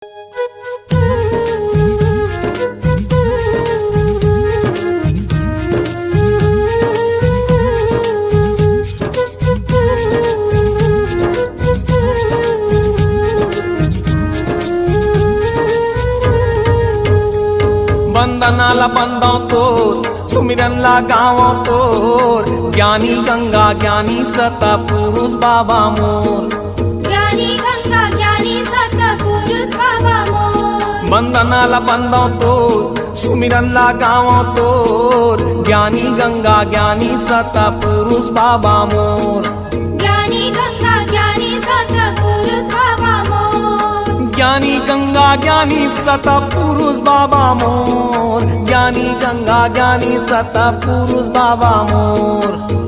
वंदनाला बंदों तोर, सुमिरनला गावों तोर, ज्ञानी गंगा ज्ञानी सतपुरुष बाबा मोर। ज्ञानी गंगा ज्ञानी सतपुरुष बाबा मोर। वंदनाला बंदों तोर, सुमिरनला गावों तोर, ज्ञानी गंगा ज्ञानी सतपुरुष बाबा मोर। ज्ञानी गंगा ज्ञानी सतपुरुष बाबा मोर। ज्ञानी गंगा ज्ञानी सतपुरुष बाबा मोर। ज्ञानी गंगा ज्ञानी सतपुरुष बाबा मोर।